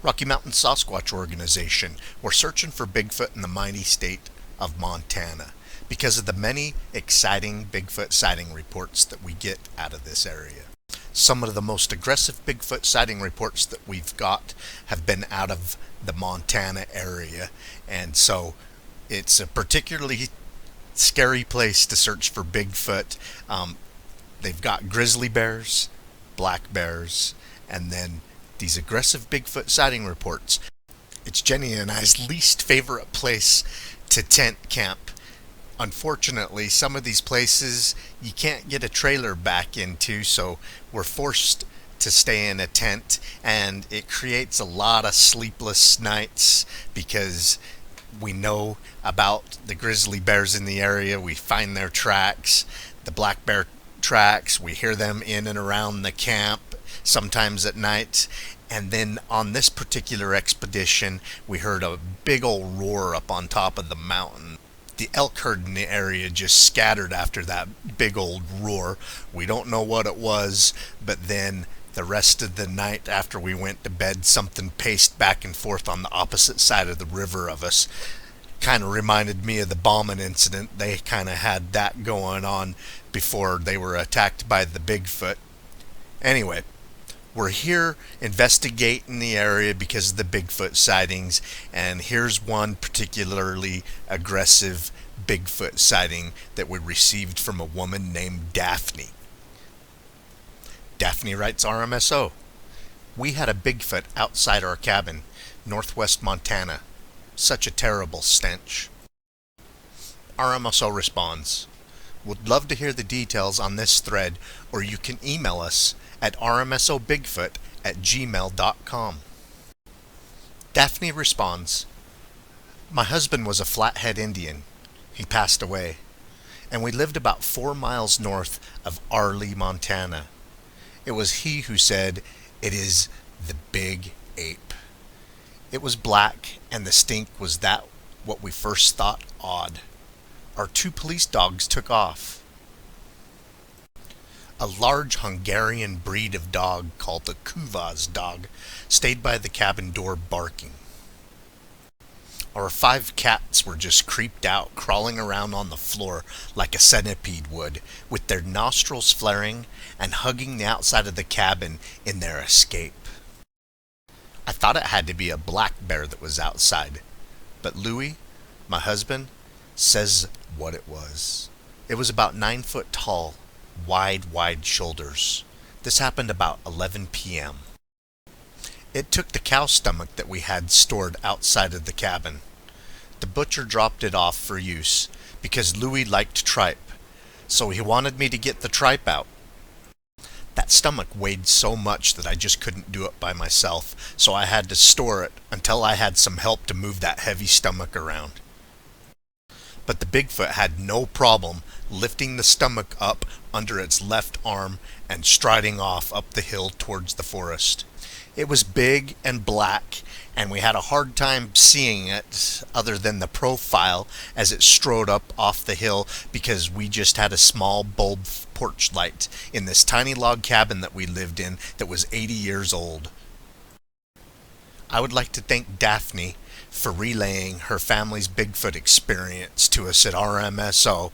Rocky Mountain Sasquatch Organization. We're searching for Bigfoot in the mighty state of Montana because of the many exciting Bigfoot sighting reports that we get out of this area. Some of the most aggressive Bigfoot sighting reports that we've got have been out of the Montana area, and so it's a particularly scary place to search for Bigfoot. They've got grizzly bears, black bears, and then these aggressive Bigfoot sighting reports. It's Jenny and I's least favorite place to tent camp. Unfortunately, some of these places you can't get a trailer back into, so we're forced to stay in a tent, and it creates a lot of sleepless nights because we know about the grizzly bears in the area. We find their tracks, the black bear tracks. We hear them in and around the camp, sometimes at night. And then on this particular expedition, we heard a big old roar up on top of the mountain. The elk herd in the area just scattered after that big old roar. We don't know what it was, but then the rest of the night after we went to bed, something paced back and forth on the opposite side of the river of us. Kind of reminded me of the Bauman incident. They kind of had that going on before they were attacked by the Bigfoot. Anyway, we're here investigating the area because of the Bigfoot sightings, and here's one particularly aggressive Bigfoot sighting that we received from a woman named Daphne. Daphne writes RMSO. We had a Bigfoot outside our cabin, northwest Montana. Such a terrible stench. RMSO responds, would love to hear the details on this thread, or you can email us at rmsobigfoot@gmail.com. Daphne responds, my husband was a Flathead Indian. He passed away, and we lived about 4 miles north of Arley, Montana. It was he who said, it is the big ape. It was black, and the stink was that what we first thought odd. Our 2 police dogs took off. A large Hungarian breed of dog called the Kuvaz dog stayed by the cabin door barking. Our 5 cats were just creeped out, crawling around on the floor like a centipede would, with their nostrils flaring and hugging the outside of the cabin in their escape. I thought it had to be a black bear that was outside, but Louis, my husband, says what it was. It was about 9 foot tall, wide shoulders. This happened about 11 p.m. It took the cow stomach that we had stored outside of the cabin. The butcher dropped it off for use because Louis liked tripe, so he wanted me to get the tripe out. That stomach weighed so much that I just couldn't do it by myself, so I had to store it until I had some help to move that heavy stomach around. But the Bigfoot had no problem lifting the stomach up under its left arm and striding off up the hill towards the forest. It was big and black, and we had a hard time seeing it other than the profile as it strode up off the hill because we just had a small bulb porch light in this tiny log cabin that we lived in that was 80 years old. I would like to thank Daphne for relaying her family's Bigfoot experience to us at RMSO.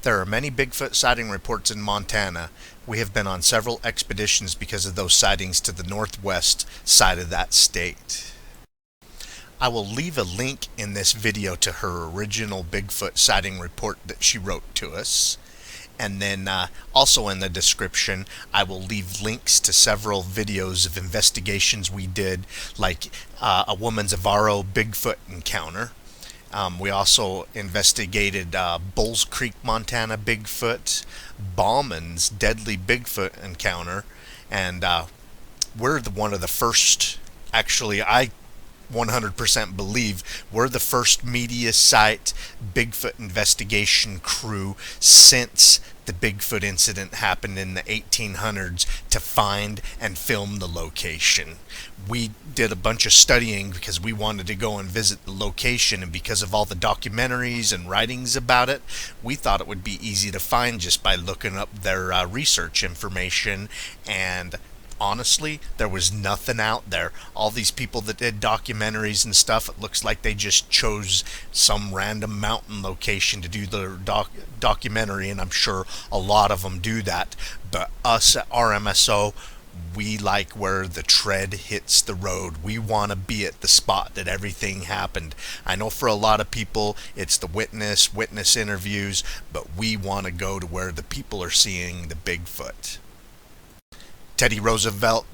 There are many Bigfoot sighting reports in Montana. We have been on several expeditions because of those sightings to the northwest side of that state. I will leave a link in this video to her original Bigfoot sighting report that she wrote to us. And then also in the description, I will leave links to several videos of investigations we did, like a woman's Evaro Bigfoot encounter. We also investigated Bulls Creek, Montana Bigfoot, Bauman's deadly Bigfoot encounter, and we're one of the first, actually I 100% believe we're the first media site Bigfoot investigation crew since the Bigfoot incident happened in the 1800s to find and film the location. We did a bunch of studying because we wanted to go and visit the location, and because of all the documentaries and writings about it, we thought it would be easy to find just by looking up their research information, and honestly, there was nothing out there. All these people that did documentaries and stuff, it looks like they just chose some random mountain location to do their documentary, and I'm sure a lot of them do that. But us at RMSO, we like where the tread hits the road. We want to be at the spot that everything happened. I know for a lot of people it's the witness interviews, but we want to go to where the people are seeing the Bigfoot. Teddy Roosevelt,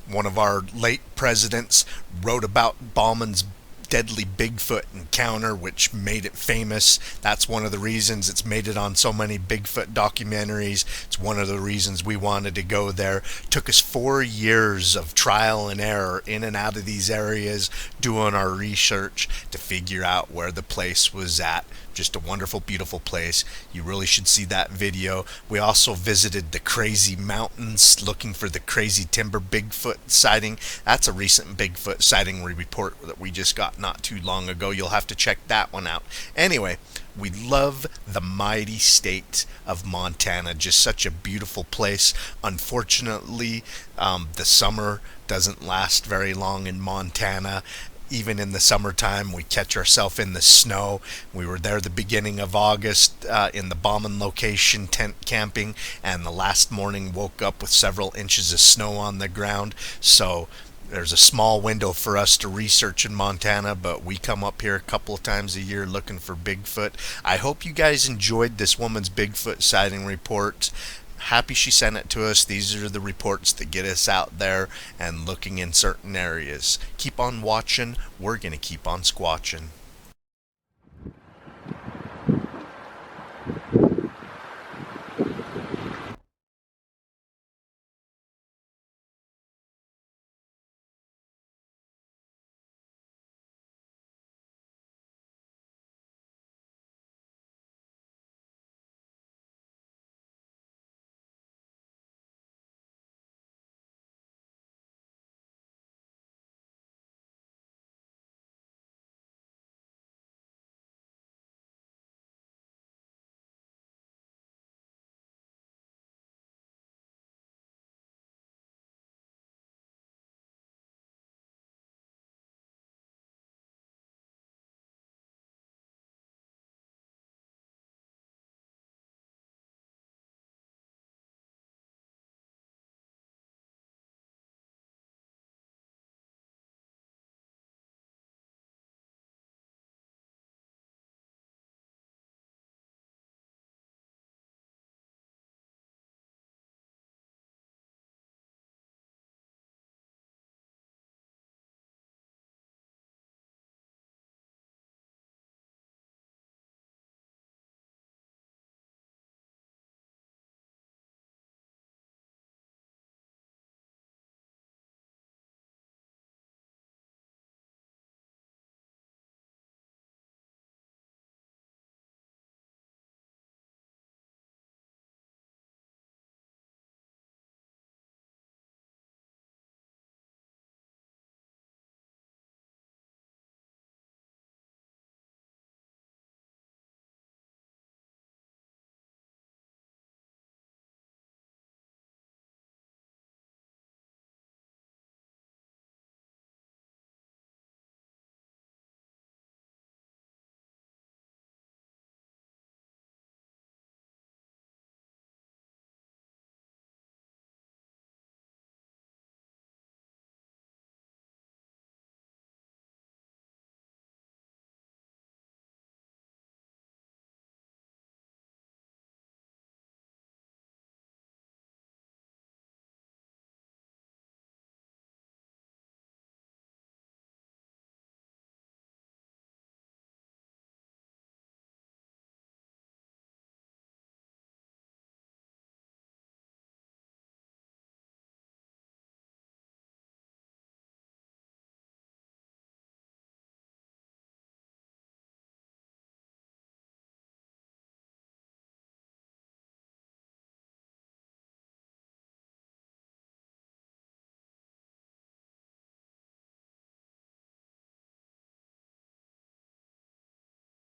one of our late presidents, wrote about Bauman's deadly Bigfoot encounter, which made it famous. That's one of the reasons it's made it on so many Bigfoot documentaries. It's one of the reasons we wanted to go there. Took us 4 years of trial and error in and out of these areas, doing our research to figure out where the place was at. Just a wonderful, beautiful place. You really should see that video. We also visited the Crazy Mountains looking for the Crazy Timber Bigfoot sighting. That's a recent Bigfoot sighting report that we just got not too long ago. You'll have to check that one out. Anyway, we love the mighty state of Montana. Just such a beautiful place. Unfortunately, the summer doesn't last very long in Montana. Even in the summertime, we catch ourselves in the snow. We were there the beginning of August in the Bauman location, tent camping, and the last morning woke up with several inches of snow on the ground. So there's a small window for us to research in Montana, but we come up here a couple of times a year looking for Bigfoot. I hope you guys enjoyed this woman's Bigfoot sighting report. Happy she sent it to us. These are the reports that get us out there and looking in certain areas. Keep on watching. We're going to keep on squatching.